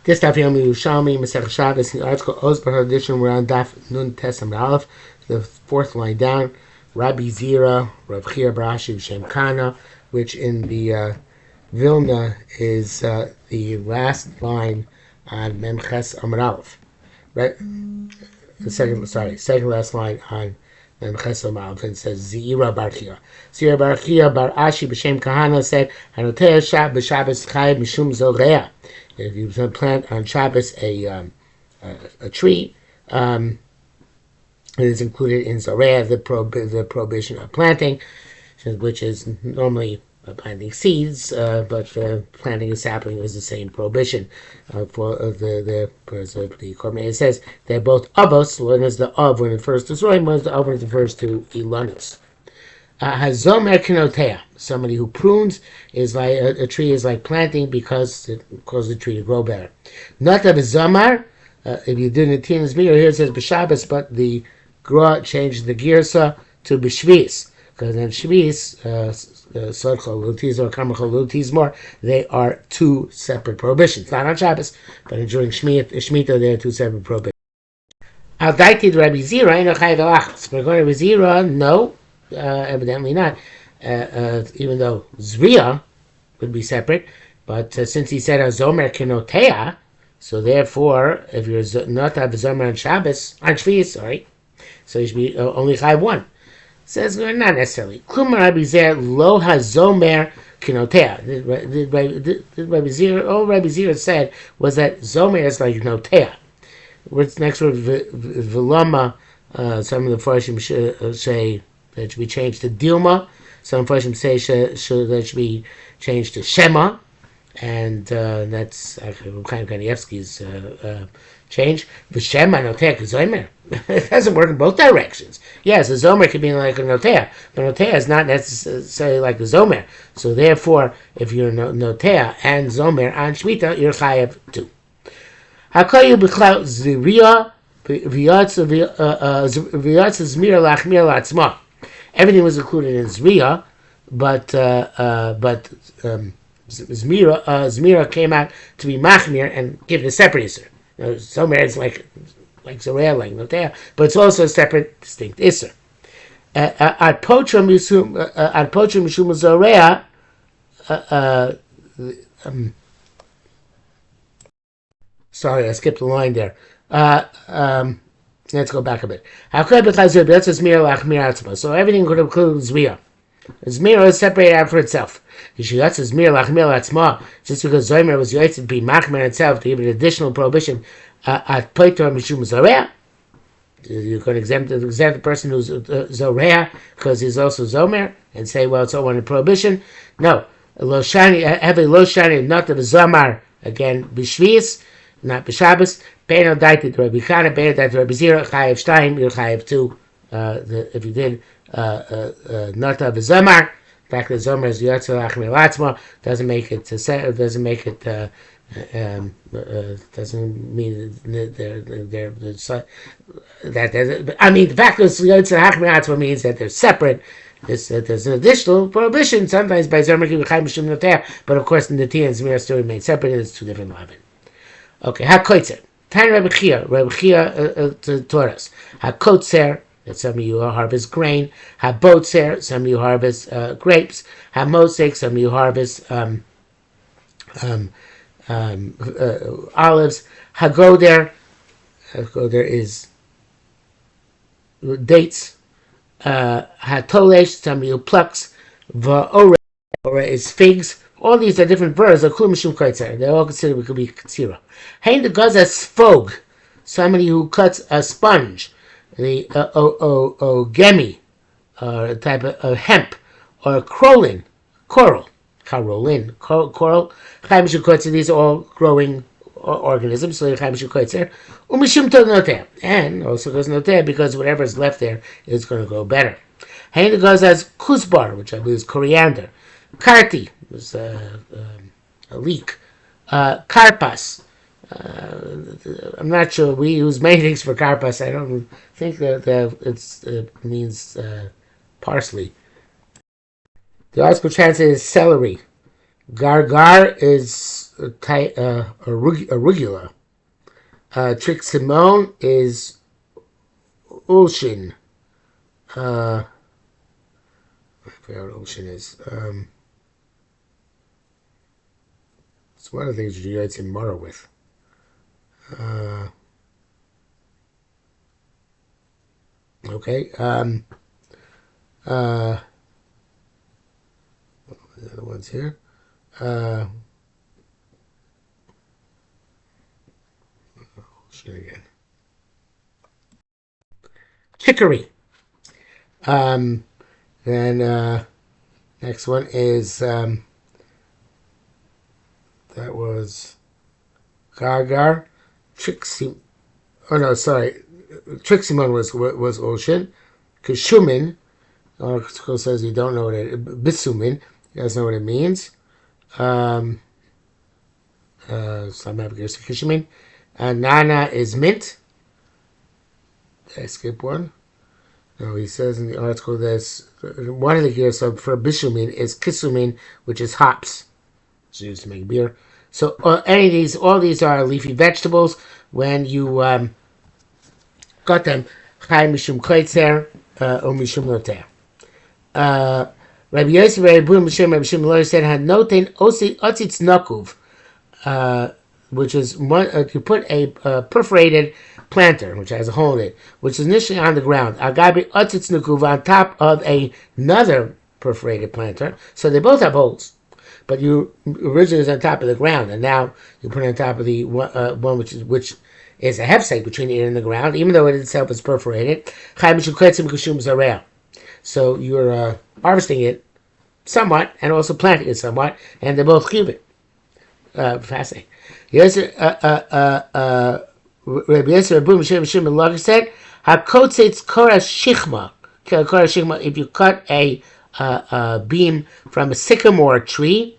This daf Yom Yerushalmi Shabbos in the article Osbar edition. We're on daf Nun Tesam Aleph, the fourth line down. Rabbi Zira, Rav Chia bar Ashi B'Shem Kana, which in the Vilna is the last line on Memches Amar Aleph. Right, the second last line on Memches Amar Aleph, and it says Zira bar Chia. Zira bar Chia bar Ashi B'Shem Kahana said, "Hanotea Shab b'Shabbos Chayiv Mishum Zoreah." If you plant on Shabbos a tree, it is included in Zoreah, the prohibition of planting, which is normally planting seeds, but planting a sapling is the same prohibition for the Korban. It says they're both avos. One is the av when it refers to Zoreah, one is the av when it refers to Ilanus. Hazomer kenotea. Somebody who prunes is like a tree is like planting because it causes the tree to grow better. Not of a zomar. If you did it in Zmir, here it says b'Shabbos, but the Gra changed the girsa to b'Shvis, because in Shvis, Sodchol Lutis or Kamachol Lutis more, they are two separate prohibitions. Not on Shabbos, but during Shemitah they are two separate prohibitions. Al daiti Rabbi Zira eno chayav elachos. We're going to Rabbi Zira, no. Evidently not, even though Zriya would be separate, but since he said a Zomer Kenotea, so therefore, if you're not to have a Zomer on Shabbos, on Shvi, so you should be only Chai one. Says not necessarily. Klumar Rabbi Zer lo hazomer Kenotea. Rabbi Zer, all Rabbi Zer said was that Zomer is like Notea. What's next word Vilama? Some of the Farshim say that it should be changed to Dilma. Some Farshim say that should be changed to Shema, and that's actually Chaim Kanievsky's change. V'Shema Notea Zomer. It doesn't work in both directions. Yes, a Zomer could be like a Notea, but Notea is not necessarily like a Zomer. So therefore, if you're Notea and Zomer on Shemitah, you're Chayav too. Hakoyu b'chlau Ziriya v'yatz Zmira lachmir latzma. Everything was included in Zriya, but Zmira came out to be Machmir and give it a separate Isser. Zomer is like Zoreah, like Notea, but it's also a separate, distinct Isser. Ad Potra Mishum Zoreah, sorry, I skipped a line there. Let's go back a bit. So everything could include Zmira. Zmira is separated out for itself. Just because Zomer was yotzed to be Machmer itself to give an additional prohibition at Poitor Mishum Zoreah, you could exempt the person who's Zoreah because he's also Zomer and say, well, it's all one prohibition. No. Have a lo shani, not of a Zomar, again, B'Shvis, not B'Shabbos. Beino daiti Rabbi Chana, beino daiti Rabbi Zira, Chayev Shtayim, you're Chayev 2. If you did not have a Zomar, the fact that Zomer is Yotzel Achmir Latzma doesn't make it doesn't mean that I mean the fact that Yotzel Achmir Latzma means that they're separate. There's an additional prohibition sometimes by Zomer Kiv Chaim Mishum Notea, but of course the Netiya and Zmira still remain separate, and it's two different lavin. Okay, HaKotzer. Tiny Rabbi Chia taught us. HaKotzer, that some of you harvest grain. HaBotzer, some of you harvest grapes. HaMosek, some of you harvest olives. HaGoder is dates. HaTolesh, some of you plucks. Va'ore is figs. All these are different verbs. They're all considered could be katsira. Hein the gaza sfog, somebody who cuts a sponge, the gemi, a type of hemp, or coral. These are all growing organisms, so and also goes noter because whatever is left there is going to grow better. Hein the gaza has kuzbar, which I believe is coriander. Karti was a leek. Karpas. I'm not sure. We use many things for karpas. I don't think that it means parsley. The article translated is celery. Gargar is arugula. Triximon is ulshin. I forgot what ulshin is. It's one of the things you write in Mara with. Okay. The other ones here. Shit again. Chicory. Then next one is that was Gargar. Trixie. Oh no, sorry. Triximon was ocean. Kishumin, or says you don't know what it. Bisumin, you guys know what it means. Some applications Kishumin. Nana is mint. Did I skip one? No, he says in the article this one of the gears for bisumin is kisumin, which is hops. It's used to make beer. So any of these, all these are leafy vegetables. When you got them, chai mishum koitzer or mishum loter. Rabbi Yosef, Rabbi Bun, Rabbi Shimon Lawyer said had noten otzitz nakuv, which is one. You put a perforated planter, which has a hole in it, which is initially on the ground. Agabi otzitz nakuv on top of another perforated planter, so they both have holes. But you originally is on top of the ground, and now you put it on top of the one which is a hefsek between it and the ground, even though it itself is perforated. So you're harvesting it somewhat, and also planting it somewhat, and they're both cubic. Fascinating. Yes, Rabbi Yosef Rabbi Shimon Lager said, "Hakotzitz kora shichma." If you cut a beam from a sycamore tree,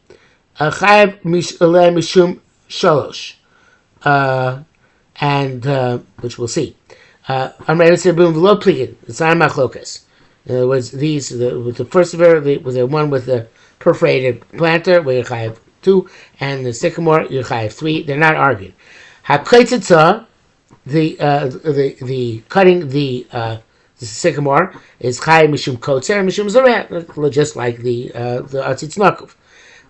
chayav mishum shalosh, and which we'll see. It's not machlokas. In other words, these the first was the one with the perforated planter where you chayav 2, and the sycamore you chayav 3. They're not arguing. Hakotzitza, the cutting the sycamore is chai mishum kotzer mishum zareh, just like the atzitz nakuf.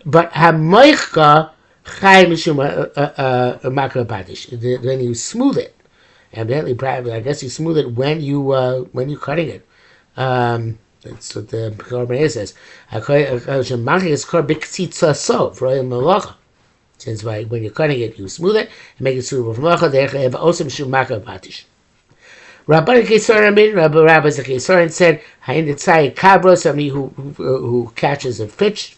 But hamoichka chai mishum makra patish. Then you smooth it, evidently, probably I guess you smooth it when you're cutting it. That's what the Korban says. Since when you're cutting it, you smooth it and make it suitable for malacha. They have also mishum makra patish. Rabbi Rabbis the Kesarim said, "Hain etzai kabro," somebody who catches a fish.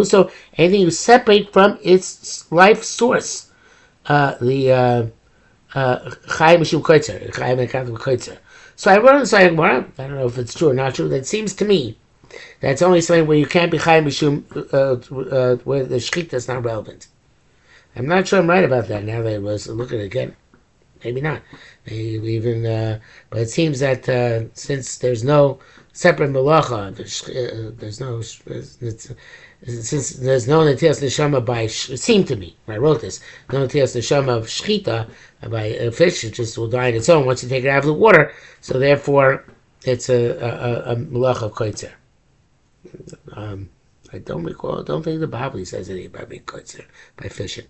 So anything you separate from its life source, the chai mishum koitzer, chai mekatv koitzer. So I wrote inside Gemara. I don't know if it's true or not true. That seems to me that's only something where you can't be chai mishum where the shechita is not relevant. I'm not sure I'm right about that. Now that I was looking again. Maybe not. Maybe even, but it seems that since there's no separate malacha, there's no since there's no netilas neshama by. It seemed to me when I wrote this, no netilas neshama of shechita by a fish. It just will die on its own once you take it out of the water. So therefore, it's a malacha of koitzer. I don't recall. I don't think the Bible says anything about being koitzer by fishing.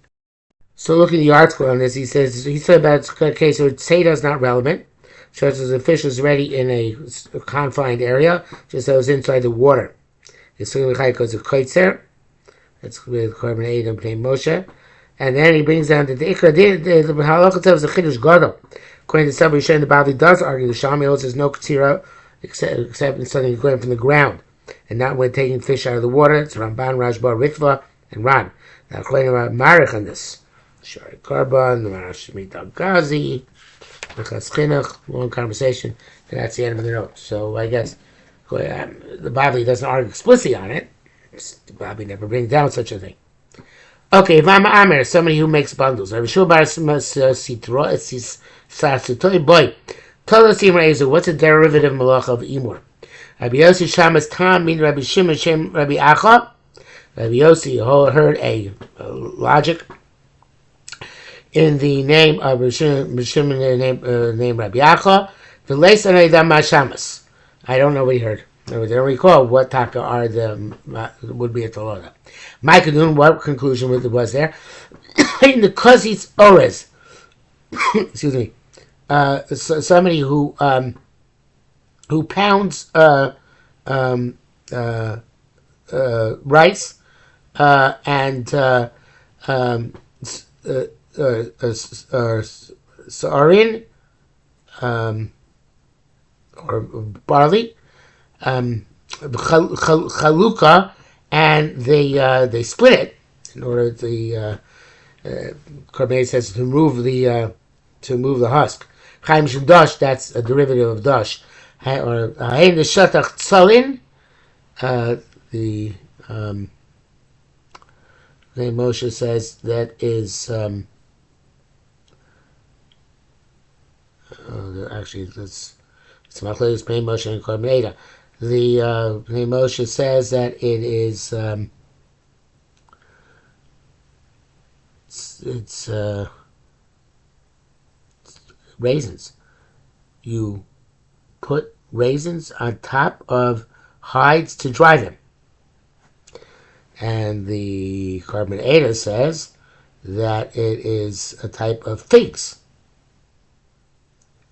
So looking at the article on this, he said about a case where Seder is not relevant, such as the fish is already in a confined area, just as inside the water. It's because of Koitzer, that's with Korban Eid and Pnei Moshe, and then he brings down the Ikra, the Halacha tells the Chiddush Gadol. According to some Rishonim, the Bali does argue the Yerushalmi holds there's no Ketzira except in something going from the ground, and not when taking fish out of the water. It's Ramban, Rashba, Ritva, and Ran. Now, according to Marich on this, Shari Karban, the Marashmita Gazi, Mechas Chinuch, long conversation, and that's the end of the note. So I guess the Bible doesn't argue explicitly on it. The Bible never brings down such a thing. Okay, if I'm Amer, somebody who makes bundles, Rabbi Shua Bar Sitro, it's Sasutoi Boy. Tolos Imra Ezu, what's a derivative malach of Imur? Rabbi Yossi Shamas Tam, mean Rabbi Shimon Shem Rabbi Acha, Rabbi Yossi heard a logic in the name of Shimon, named Rabbi Yacha. I don't know what he heard. I don't recall what taka are would be at the Loda. Ma'ikadun, what conclusion was there? In the Kozitz Orez, excuse me, somebody who pounds rice and sarin or barley, chaluka, and they split it in order to Korban says to remove the husk. Chaim Shum Dash, that's a derivative of dash. Or Hein the Shatach Tzalin, the Moshe says that is actually that's Machlokes Pnei Moshe and Korban Eda. The Pnei Moshe says that it is it's raisins. You put raisins on top of hides to dry them. And the Korban Eda says that it is a type of figs.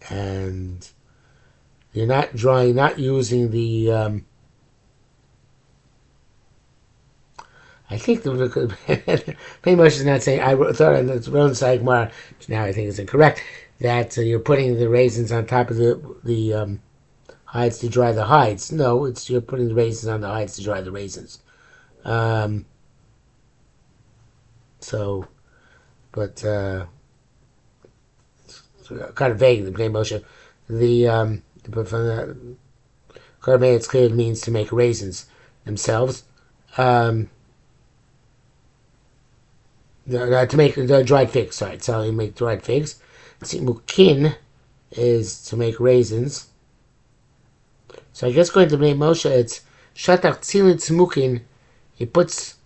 And you're not using the I think pretty much is not saying. I thought on the Ron Saigmar, now I think it's incorrect, that you're putting the raisins on top of the hides to dry the hides. No, it's you're putting the raisins on the hides to dry the raisins. So, but kind of vague. The Bnei Moshe, but from the Korban, it's clear it means to make raisins themselves. To make dried figs. Sorry, it's how you make dried figs. Mukin is to make raisins. So I guess going to Bnei Moshe, it's Shatach Tzilin Tzmukin. He puts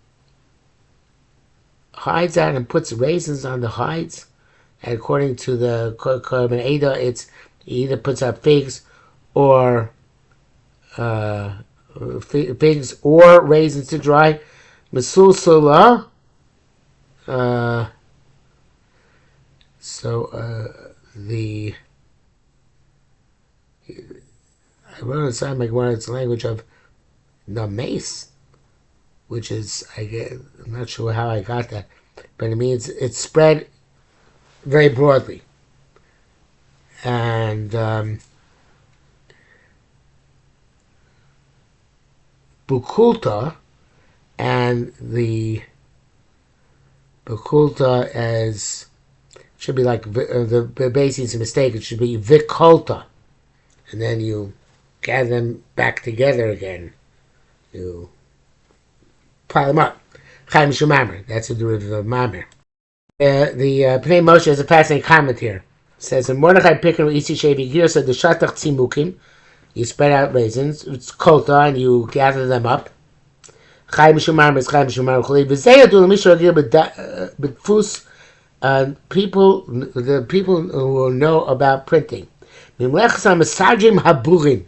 hides out and puts raisins on the hides. And according to the Korban Eda, it's he either puts out figs or figs or raisins to dry. Mesul Sola. I wrote inside my Gemara, it's language of names, which is I'm not sure how I got that, but it means it's spread very broadly, and bukulta, and the bukulta as should be like the basis a mistake. It should be vikulta, and then you gather them back together again. You pile them up. Chaim Shumamer. That's a derivative of Mamer. The Pnei Moshe has a fascinating comment here. It says, in Mordechai Picker Isi Shevi Gir said the Shatach Tzimukim, you spread out raisins, it's kolta, and you gather them up. Chaim Shumamer is Chaim Shumamer Chuli. V'zeyadu l'mishu agir b'dfus, the people who know about printing. Mimlechas HaMesajim Haburim,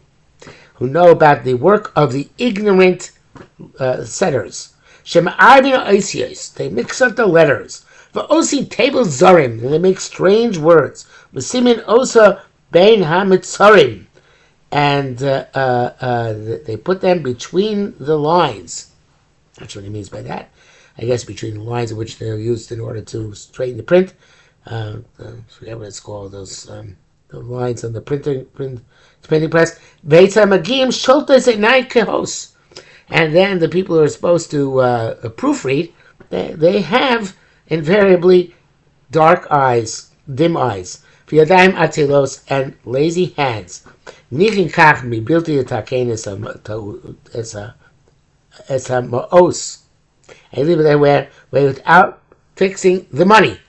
who know about the work of the ignorant setters. Shema'arvin Oisios, they mix up the letters. V'osi table zarim, and they make strange words. V'simin osa bein hamitzarim, and they put them between the lines. That's what he means by that. I guess between the lines in which they're used in order to straighten the print. I forget what it's called. Those the lines on the printing press. Veitza magim sholtes einai kehos, and then the people who are supposed to proofread, they have invariably dark eyes, dim eyes, v'yadayim atzilos, and lazy hands. Nichin kach mi bilti yatakein es ha-ma'os. And leave it there without fixing the money,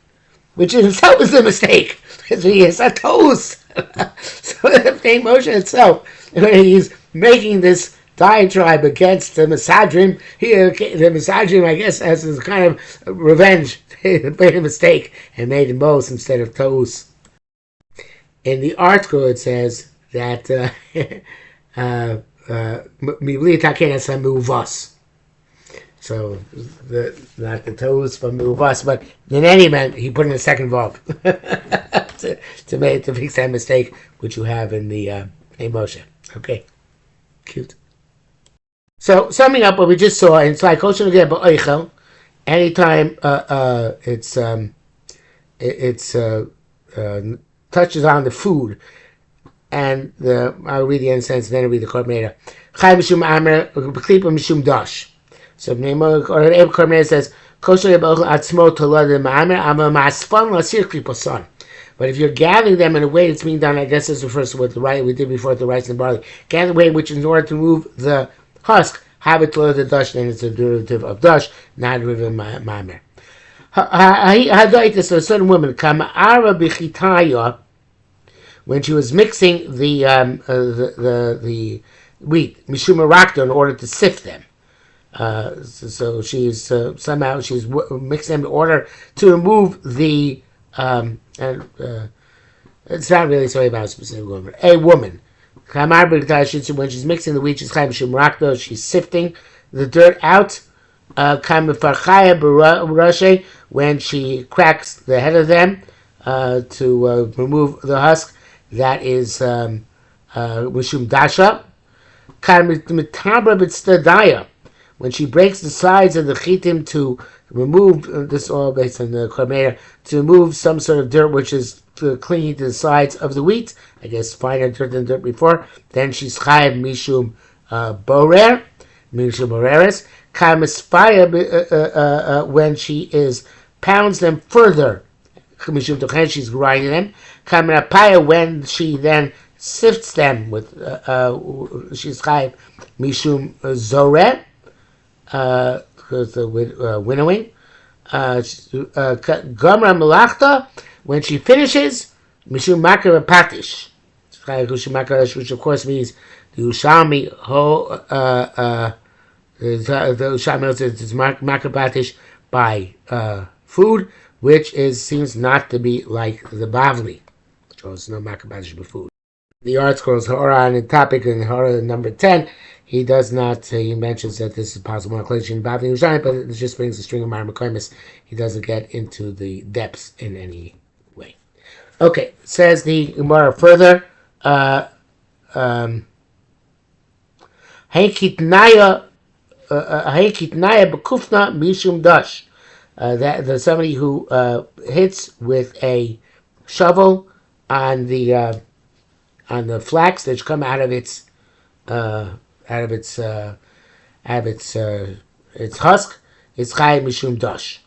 which in itself is a mistake. It's a toast. So the Pnei Moshe itself, when he's making this diatribe against the Misadrim. Here, the Misadrim, I guess, as a kind of revenge, they made a mistake and made mos instead of toes. In the article, it says that so not the toes from muvas, but in any event, he put in a second vav to fix that mistake which you have in the name Moshe. Okay, cute. So summing up what we just saw, and it's like anytime it's touches on the food, and I'll read the end sentence, and then I'll read the Korban. Chai mishum amer, b'klipa mishum dash. So Korban says, kosher b'ochel atzmo tolad ma'amer, ama ma'asfan l'asir kliposan. But if you're gathering them in a way that's being done, I guess this refers to what we did before with the rice and barley, gather way which is in order to remove the husk, have it tolad the dash, then it's a derivative of dash, not a derivative of ma'amer. So a certain woman, kama'ara b'chitaya, when she was mixing the wheat, mishum rakta, in order to sift them. So she's somehow she's mixing them in order to remove the it's not really sorry about a specific woman. A woman, when she's mixing the wheat, she's mishum rakta. She's sifting the dirt out. When she cracks the head of them to remove the husk, that is mishum dasha. When she breaks the sides of the chitim to remove this all based on the korban, to remove some sort of dirt which is clinging to the sides of the wheat, I guess finer dirt than dirt before, then she's chayav mishum borer, mishum boreres. When she pounds them further, she's grinding them. When she then sifts them with, she's chayav mishum zoret, because the winnowing. Gamra melachta, when she finishes, mishum makar patish, which of course means the Yerushalmi the Yerushalmi is makar patish by food, which seems not to be like the Bavli, which was no makar patish by food. The article is Hora on the topic in Hora number 10. He does not. He mentions that this is possible inclusion Bavli Yerushalmi, but it just brings a string of Marmakoimis. He doesn't get into the depths in any way. Okay, says the Gemara further. Heikitnaya b'kufna mishum dash. That there's somebody who hits with a shovel on the flax that's come out of its husk. It's chai mishum dash.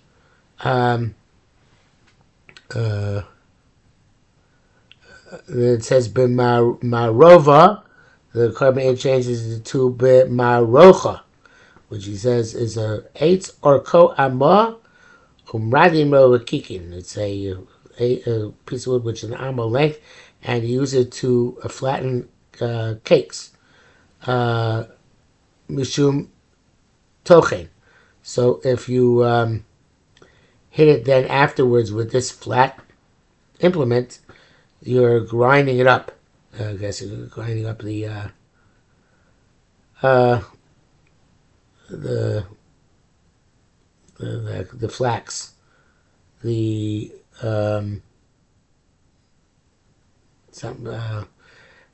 It says b'marova. The Korban changes it to b'marocha, which he says is a eitz or ko amah umradim ro kikin. It's a piece of wood which is an arm length, and you use it to flatten cakes. Mishum tochen. So if you hit it then afterwards with this flat implement, you're grinding it up. I guess you're grinding up the flax, and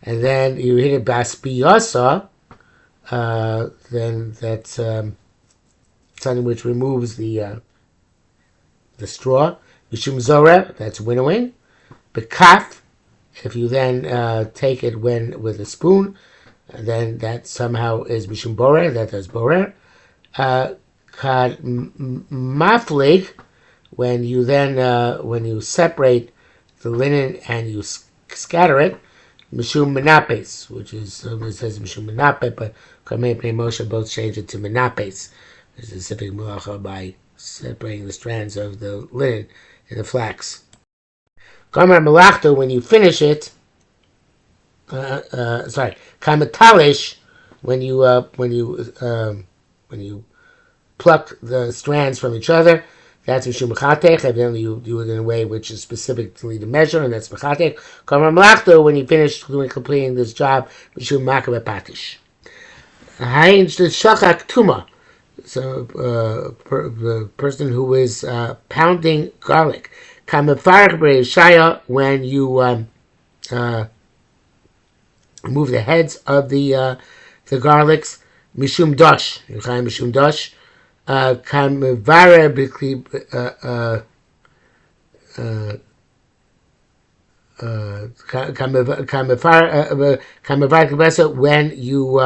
then you hit it baspiyasa. Then that's something which removes the straw. Mishum zoreh, that's winnowing. Bekaf, if you then take it with a spoon, then that somehow is mishum borer, that does borer. Kad maflig, when you then when you separate the linen and you scatter it, mishum menapes, which is it says mishum menape, but Kamei Pnei Moshe both change it to menapes, a specific malacha by separating the strands of the linen and the flax. Kamar melachto, when you finish it, kamatalish, when you pluck the strands from each other. That's mishum mechatech. Evidently, you do it in a way which is specifically the measure, and that's mechatech. Kamar malachto, when you finish completing this job, mishum makabeh patish. Hain shachak tuma. So the person who is pounding garlic. Kamefarach b'reishaya, when you remove the heads of the garlics. Mishum dash. Yechayim mishum dash. Kamevare b'kli when you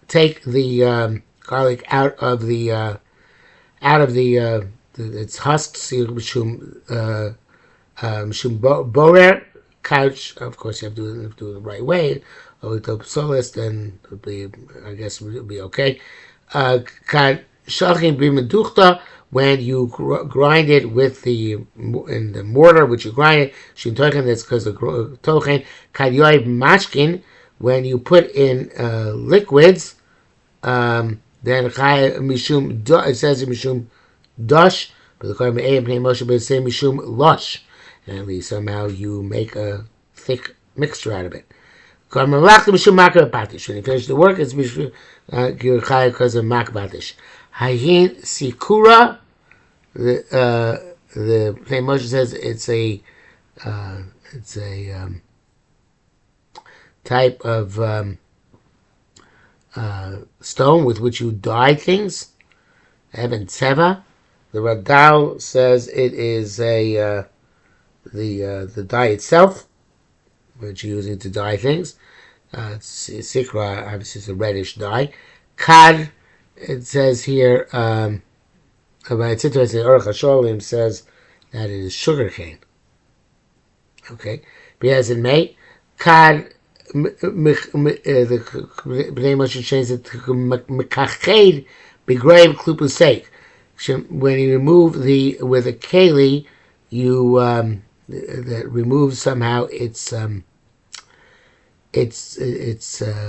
take the garlic out of the its husks. Mishum borer couch. Of course, you have to do it the right way. Solis, then it'll be, I guess it'll be okay. When you grind it with in the mortar, which you grind it, that's because of tochen. Mashkin, when you put in liquids, then it says mishum dash, but the Moshe but say mishum lush, and at least somehow you make a thick mixture out of it. When you finish the work, it's mishum because of makbatish. Hayin sikura. The Moshe says it's a type of stone with which you dye things. Eben tseva. The Radal says it is the dye itself, which you're using to dye things. Sikra, obviously, is a reddish dye. Kad, it says here, it's interesting, Aruch HaSholim says that it is sugarcane. Okay. Because in May, Kad, the Bnei Moshe changes it to Mekached Begrave Klupusek. When you remove with a keli, you that removes somehow its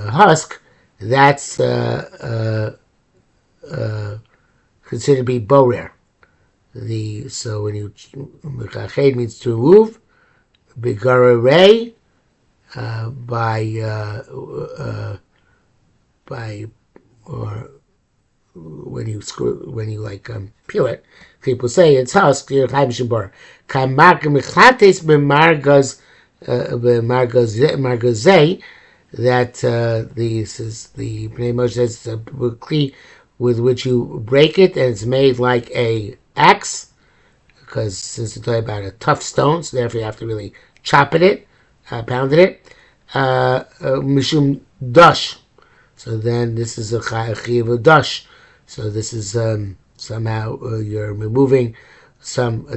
husk. That's considered to be borer. So when you mekached means to remove, begararei by or when you peel it, people say it's husk. You're chayim shibor. Kamak mechates b'margaz b'margazei. That this is the Bnei Moshe says a kli with which you break it, and it's made like a axe, because since we're talking about a tough stone, so therefore you have to really pound it. Mishum dash. So then this is a chiyav dash. So this is somehow you're removing some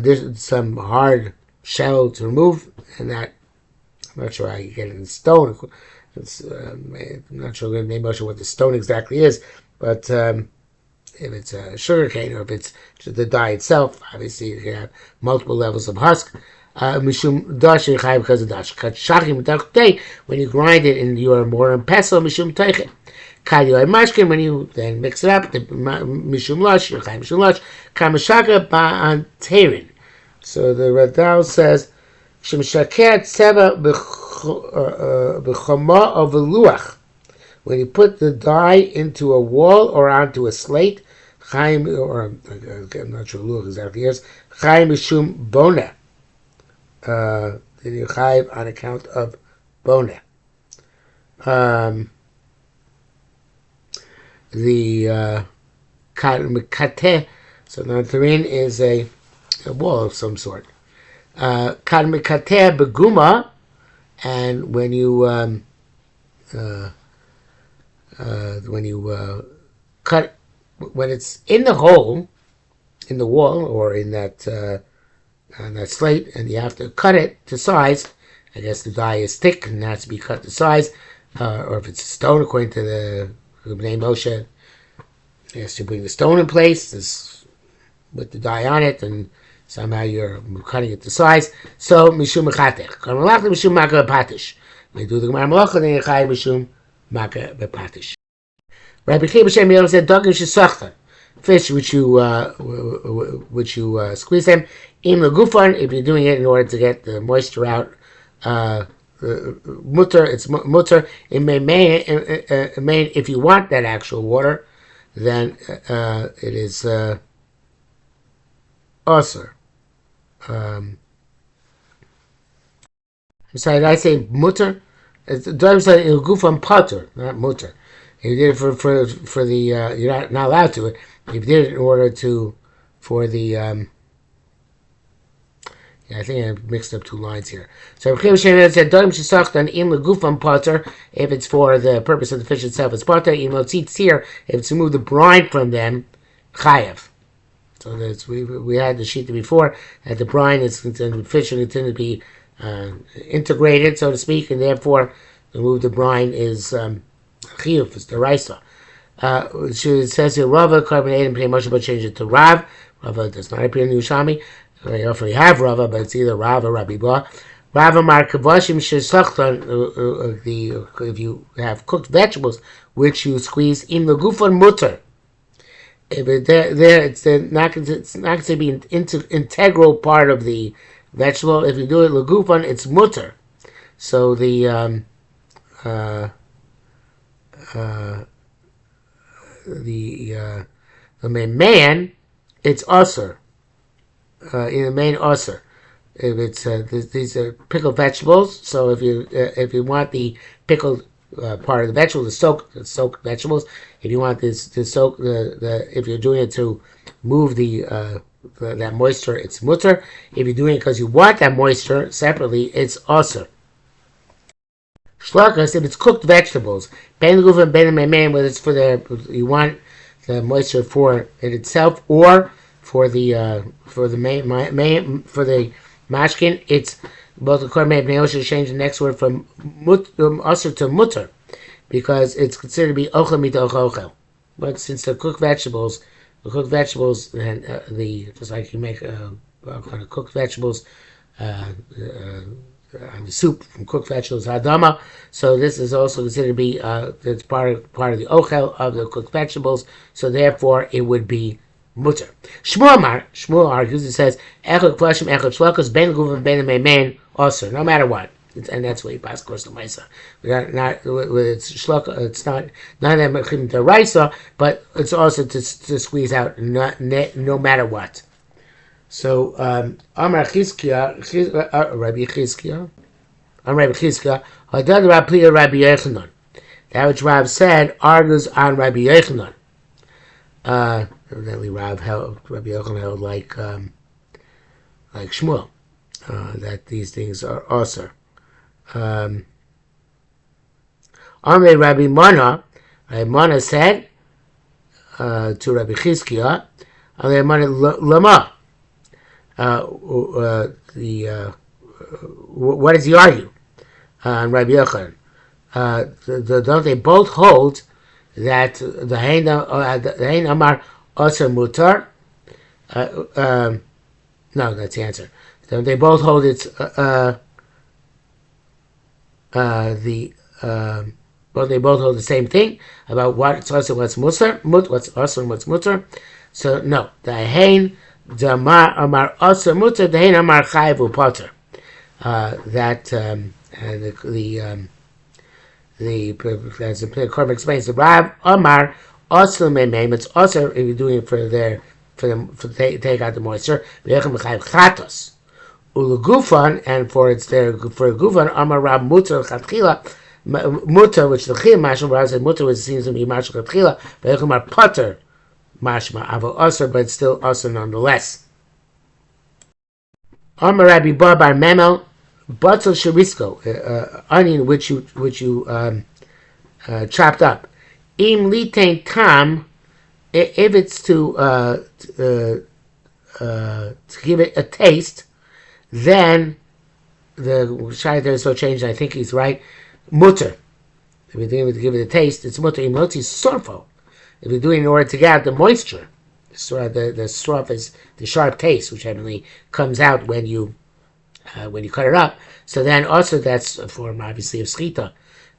hard shell to remove, and that I'm not sure how you get it in stone. I'm not sure the name of what the stone exactly is, but if it's a sugar cane or if it's the dye itself, obviously you can have multiple levels of husk. Mishum dash because of dash. When you grind it in your mortar and pestle, mishum teichet. Kayoy mashkin, when you then mix it up, the mishum lush, mishum lush. Kamashaka ba'an terin. So the Radal says, Shemshaker tseva b'choma of a luach. When you put the dye into a wall or onto a slate, Chaim, or I'm not sure luach exactly is, Chaim mishum bona. Then you Chaim on account of bona. The kateh, so the Nantarin is a wall of some sort. Kateh beguma, and when you cut, when it's in the hole, in the wall or in that on that slate, and you have to cut it to size. I guess the die is thick and has to be cut to size, or if it's a stone, according to the Bnei Moshe, he has to bring the stone in place with the die on it, and somehow you're cutting it to size. So mishum mechatech, karmalach mishum maka bepatish. When you do the gemara malacha, then you chay mishum maka bepatish. Rabbi Chiya b'Shem Yom said, "Dagim shesachtan." Fish which you squeeze them in the gufan. If you're doing it in order to get the moisture out, mutter. It's mutter. It may if you want that actual water, then it is usher. So I say mutter. It's gufan pater, not mutter. If you did it for the you're not allowed to it. If you did it in order to for the I think I mixed up two lines here. So said if it's for the purpose of the fish itself, it's pater. If it's to move the brine from them, chayav. So that's we had the sheet before that the brine is considered fish and intended to be integrated, so to speak, and therefore to move the brine is chiyuv, is the raisa. It says here Rava carbonated Pnei Moshe, but change it to Rav. Rava does not appear in the Yerushalmi. Very often we have Rava, but it's either Rav or Rabbi Ba. Rava mar kavashim shesachtan. If you have cooked vegetables which you squeeze in the gufan mutter. If it's not going to be an integral part of the vegetable. If you do it legufan, it's mutter. So the main man, it's usher. In the main usher, if it's these are pickled vegetables. So if you want the pickled part of the vegetable, the soaked vegetables. If you want this to soak if you're doing it to move that moisture, it's mutter. If you're doing it because you want that moisture separately, it's usher. Shlakas, if it's cooked vegetables, ben gufan ben meimein, whether it's for you want the moisture for it itself or for the mashkin, it's both the korban Bnei Osher change the next word from usher to mutter because it's considered to be ochel mitoch ochel. But since they're cooked vegetables, and just like you make kind of cooked vegetables. The soup from cooked vegetables, hadama. So this is also considered to be it's part of the ochel of the cooked vegetables. So therefore, it would be mutter. Shmuel argues. It says echad kvashim echad shlokas ben guvan ben meimein also. No matter what, and that's what you pass course to Maisa. It's shlok. It's not none of them are to Raisa, but it's also to squeeze out no matter what. So, Amar Chizkiya, Rabbi Chizkiya, Hadad Rabbi Yechanan. That which Rav said argues on Rabbi Yechanan. Evidently, Rabbi Yechanan held like Shmuel, that these things are also. Amre Rabbi Mana said to Rabbi Chizkiya, Amre Mana Lama. What does he argue on Rabbi Yochanan? Don't they both hold that the Hein Amar Aser Mutar? No, that's the answer. Don't they both hold it's both they both hold the same thing about what's Aser, what's Mutar, what's Aser, what's Mutar? So no, the Hein Amar Aser Mutar, the Hein Amar Chayiv Upater. That as the Korban explains, the Rav Amar also Meimeim. It's also if you're doing it for take out the moisture. Chatos Ulugufan, and for Gufan Amar Rav Mutar Chatchila Mutar, which the Chil Mashal Rav said Mutar, which seems to be Mashal Chatchila, but Amar Pater Mashma Avo Aser, but it's still Aser nonetheless. Amar Rabbi Bar Bar Memel. Batzel sherisko, onion which you chopped up. Im litain tam, if it's to give it a taste, then the Shai there is so changed. I think he's right. Mutter. If you're doing it to give it a taste, it's mutter. Im loti sorfo. If you're doing it in order to get out the moisture, the sorf is the sharp taste, which heavenly comes out when you cut it up. So then also that's a form obviously of schita,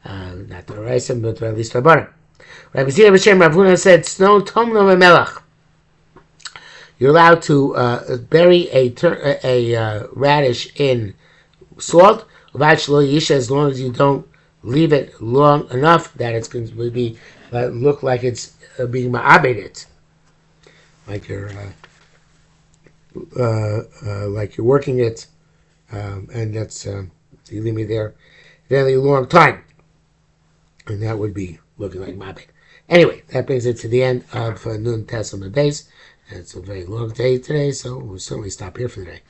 not the rice, but at least rabbanan. Rabbi Zira B'Shem Rav Huna said, "Snow tom lo melach." You're allowed to bury a radish in salt, as long as you don't leave it long enough that it's going to be look like it's being ma'abeded, like you're working it, and that's you leave me there a very long time, and that would be looking like ma'abed. Anyway, that brings it to the end of Nun Tesam Beis. It's a very long day today, so we'll certainly stop here for the day.